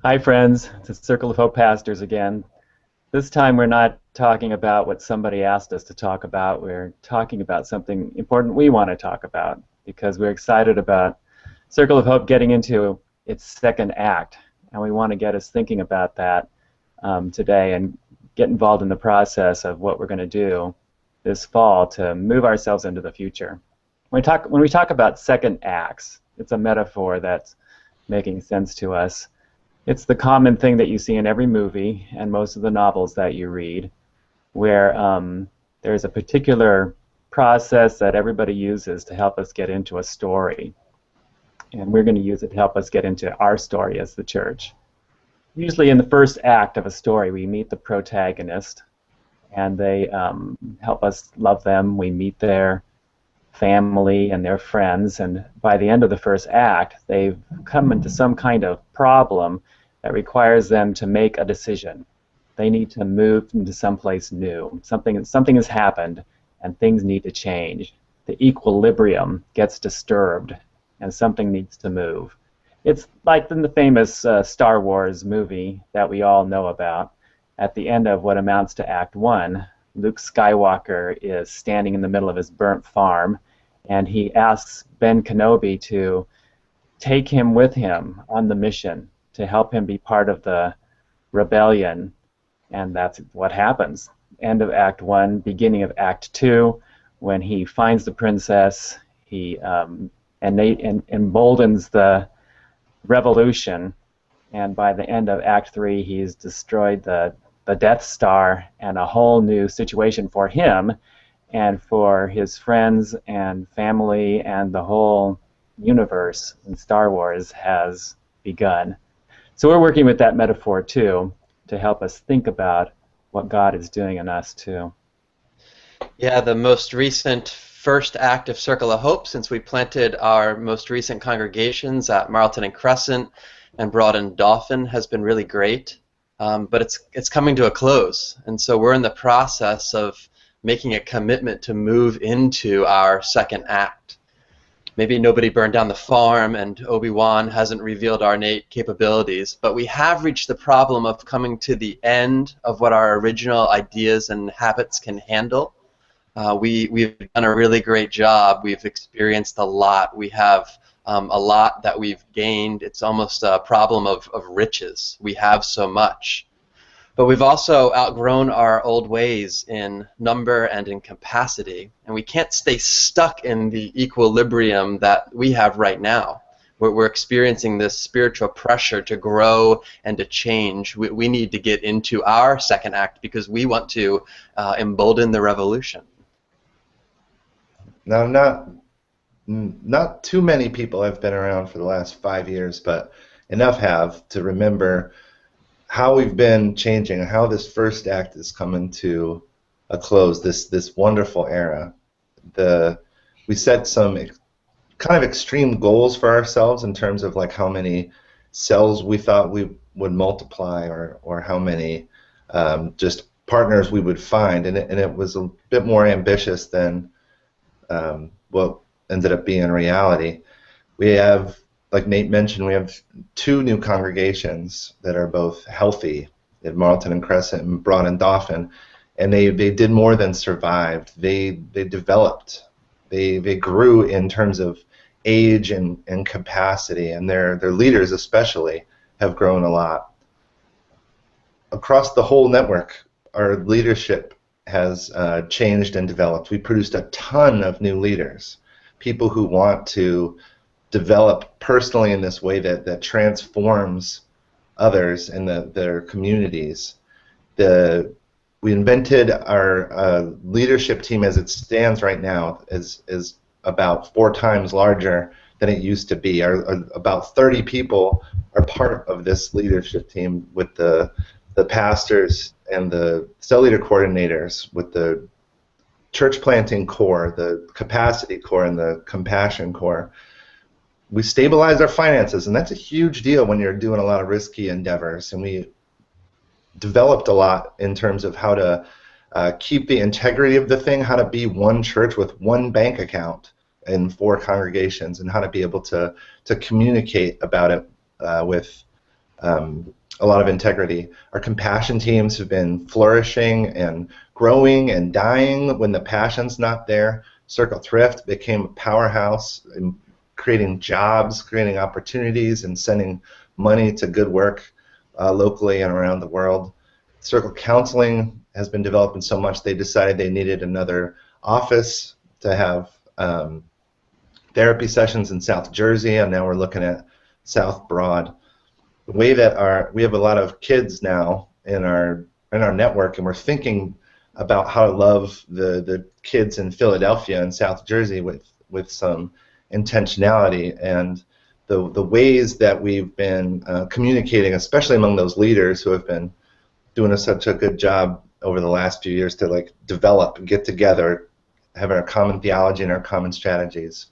Hi, friends. It's the Circle of Hope Pastors again. This time we're not talking about what somebody asked us to talk about. We're talking about something important we want to talk about because we're excited about Circle of Hope getting into its second act. And we want to get us thinking about that today and get involved in the process of what we're going to do this fall to move ourselves into the future. When we talk about second acts, it's a metaphor that's making sense to us. It's the common thing that you see in every movie and most of the novels that you read, where there's a particular process that everybody uses to help us get into a story. And we're going to use it to help us get into our story as the church. Usually in the first act of a story, we meet the protagonist, and they help us love them. We meet their family and their friends, and by the end of the first act, they've come into some kind of problem that requires them to make a decision. They need to move into someplace new. Something has happened, and things need to change. The equilibrium gets disturbed, and something needs to move. It's like in the famous Star Wars movie that we all know about. At the end of what amounts to Act 1, Luke Skywalker is standing in the middle of his burnt farm, and he asks Ben Kenobi to take him with him on the mission to help him be part of the rebellion, and that's what happens. End of Act 1, beginning of Act 2, when he finds the princess, he emboldens the revolution, and by the end of Act 3, he's destroyed the Death Star, and a whole new situation for him and for his friends and family, and the whole universe in Star Wars has begun. So we're working with that metaphor too to help us think about what God is doing in us too. Yeah, the most recent first act of Circle of Hope, since we planted our most recent congregations at Marlton and Crescent and Broad and Dauphin, has been really great. But it's coming to a close, and so we're in the process of making a commitment to move into our second act. Maybe nobody burned down the farm, and Obi-Wan hasn't revealed our innate capabilities, but we have reached the problem of coming to the end of what our original ideas and habits can handle. We've done a really great job. We've experienced a lot. We have a lot that we've gained. It's almost a problem of riches. We have so much. But we've also outgrown our old ways in number and in capacity, and we can't stay stuck in the equilibrium that we have right now. We're experiencing this spiritual pressure to grow and to change. We need to get into our second act because we want to embolden the revolution. Now, not too many people have been around for the last 5 years, but enough have to remember how we've been changing and how this first act is coming to a close, this wonderful era. We set some kind of extreme goals for ourselves in terms of like how many cells we thought we would multiply, or how many just partners we would find, and it was a bit more ambitious than what ended up being reality. We have, like Nate mentioned, we have 2 new congregations that are both healthy at Marlton and Crescent and Broad and Dauphin, and they did more than survived. They developed. They grew in terms of age and capacity, and their leaders especially have grown a lot. Across the whole network, our leadership has changed and developed. We produced a ton of new leaders, people who want to develop personally in this way that transforms others and their communities. We invented our leadership team as it stands right now is about 4 times larger than it used to be. About 30 people are part of this leadership team, with the pastors and the cell leader coordinators, with the church planting core, the capacity core, and the compassion core. We stabilized our finances, and that's a huge deal when you're doing a lot of risky endeavors. And we developed a lot in terms of how to keep the integrity of the thing, how to be one church with one bank account in 4 congregations, and how to be able to communicate about it with a lot of integrity. Our compassion teams have been flourishing and growing and dying when the passion's not there. Circle Thrift became a powerhouse in creating jobs, creating opportunities, and sending money to good work locally and around the world. Circle Counseling has been developing so much they decided they needed another office to have therapy sessions in South Jersey, and now we're looking at South Broad. The way that we have a lot of kids now in our network, and we're thinking about how to love the kids in Philadelphia and South Jersey with some intentionality, and the ways that we've been communicating, especially among those leaders who have been doing such a good job over the last few years to like develop, get together, have our common theology and our common strategies.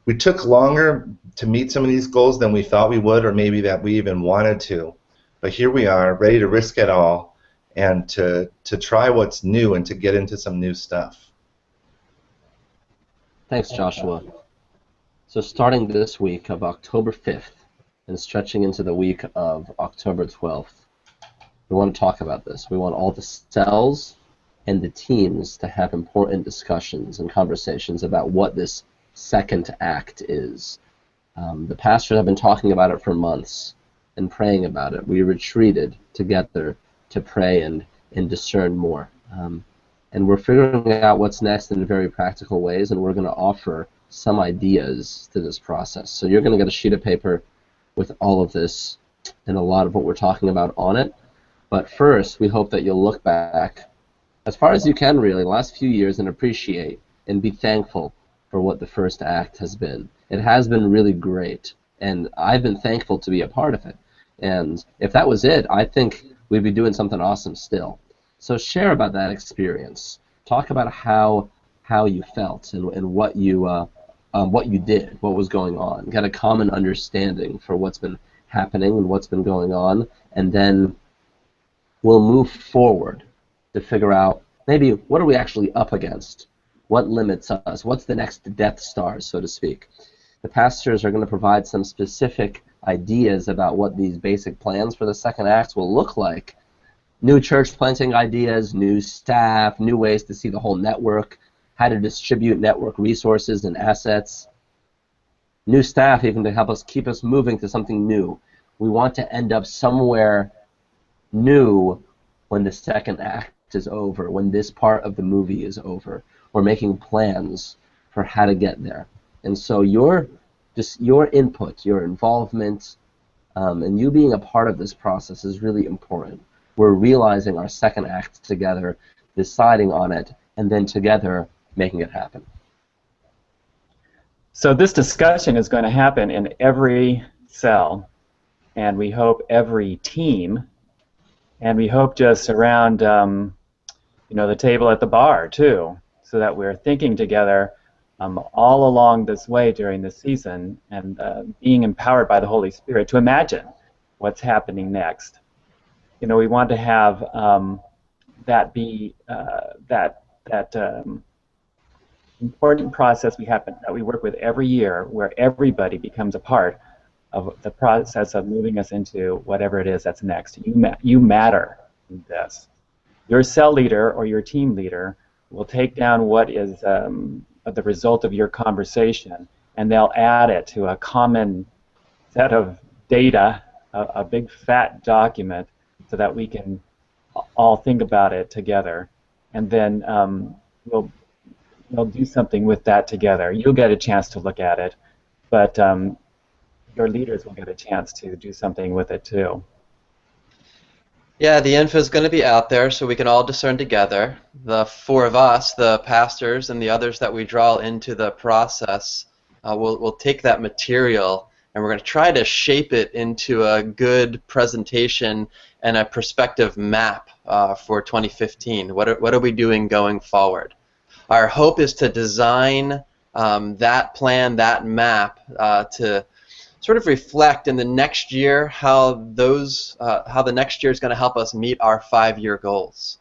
We took longer to meet some of these goals than we thought we would, or maybe that we even wanted to. But here we are, ready to risk it all and to try what's new and to get into some new stuff. Thanks, Joshua. So starting this week of October 5th and stretching into the week of October 12th, we want to talk about this. We want all the cells and the teams to have important discussions and conversations about what this second act is. The pastors have been talking about it for months and praying about it. We retreated together to pray and discern more. And we're figuring out what's next in very practical ways, and we're going to offer some ideas to this process. So you're going to get a sheet of paper with all of this and a lot of what we're talking about on it. But first, we hope that you'll look back as far as you can, really, the last few years, and appreciate and be thankful for what the first act has been. It has been really great, and I've been thankful to be a part of it. And if that was it, I think we'd be doing something awesome still. So share about that experience. Talk about how you felt and what you did, what was going on. Get a common understanding for what's been happening and what's been going on, and then we'll move forward to figure out maybe what are we actually up against. What limits us? What's the next Death Star, so to speak? The pastors are going to provide some specific ideas about what these basic plans for the second act will look like. New church planting ideas, new staff, new ways to see the whole network, how to distribute network resources and assets. New staff even to help us keep us moving to something new. We want to end up somewhere new when the second act is over, when this part of the movie is over. We're making plans for how to get there. And so your input, your involvement, and you being a part of this process is really important. We're realizing our second act together, deciding on it, and then together making it happen. So this discussion is going to happen in every cell, and we hope every team, and we hope just around the table at the bar too, so that we're thinking together all along this way during the season and being empowered by the Holy Spirit to imagine what's happening next. We want to have that be that important process that we work with every year, where everybody becomes a part of the process of moving us into whatever it is that's next. You matter in this. Your cell leader or your team leader will take down what is the result of your conversation, and they'll add it to a common set of data, a big fat document, so that we can all think about it together. And then we'll do something with that together. You'll get a chance to look at it, but your leaders will get a chance to do something with it too. Yeah, the info is going to be out there so we can all discern together. The four of us, the pastors and the others that we draw into the process, we'll take that material and we're going to try to shape it into a good presentation and a perspective map for 2015. What are we doing going forward? Our hope is to design that plan, that map, to sort of reflect in the next year how the next year is going to help us meet our 5-year goals.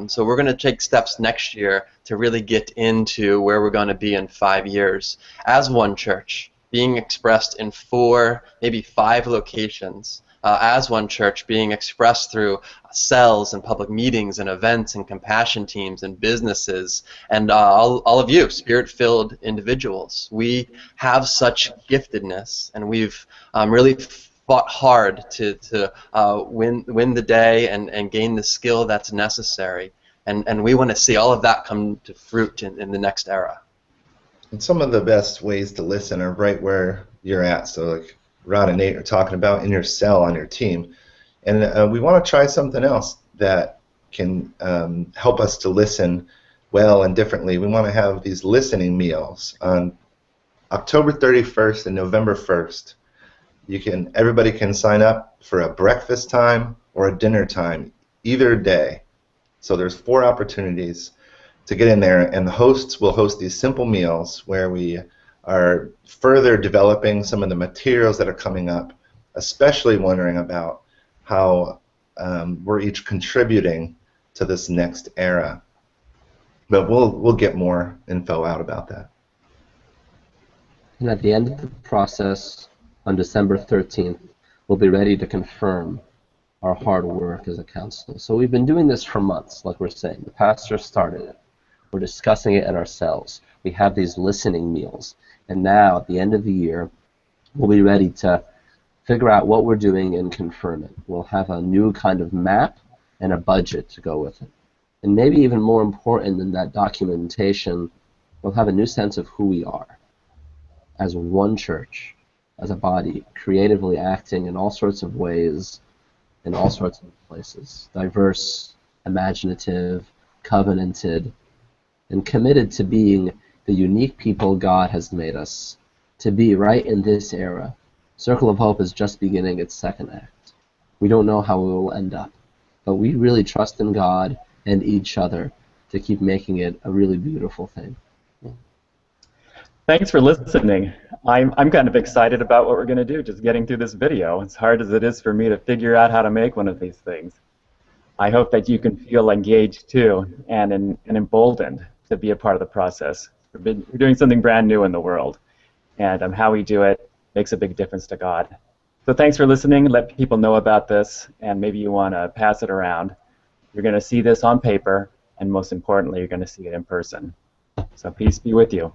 So we're going to take steps next year to really get into where we're going to be in 5 years as one church, being expressed in 4, maybe 5 locations, as one church being expressed through cells and public meetings and events and compassion teams and businesses and all of you, spirit-filled individuals. We have such giftedness, and we've really fought hard to win the day and gain the skill that's necessary. And we want to see all of that come to fruit in the next era. And some of the best ways to listen are right where you're at. So like Ron and Nate are talking about in your cell on your team. And we want to try something else that can help us to listen well and differently. We want to have these listening meals on October 31st and November 1st. Everybody can sign up for a breakfast time or a dinner time either day. So there's 4 opportunities to get in there, and the hosts will host these simple meals where we are further developing some of the materials that are coming up, especially wondering about how we're each contributing to this next era. But we'll get more info out about that. And at the end of the process, on December 13th, we'll be ready to confirm our hard work as a council. So we've been doing this for months, like we're saying. The pastor started it. We're discussing it in ourselves. We have these listening meals. And now, at the end of the year, we'll be ready to figure out what we're doing and confirm it. We'll have a new kind of map and a budget to go with it. And maybe even more important than that documentation, we'll have a new sense of who we are as one church, as a body, creatively acting in all sorts of ways, in all sorts of places, diverse, imaginative, covenanted, and committed to being the unique people God has made us to be right in this era. Circle of Hope is just beginning its second act. We don't know how it will end up, but we really trust in God and each other to keep making it a really beautiful thing. Thanks for listening. I'm kind of excited about what we're going to do, just getting through this video, as hard as it is for me to figure out how to make one of these things. I hope that you can feel engaged too and emboldened to be a part of the process. We're doing something brand new in the world, and how we do it makes a big difference to God. So thanks for listening. Let people know about this, and maybe you want to pass it around. You're going to see this on paper, and most importantly, you're going to see it in person. So peace be with you.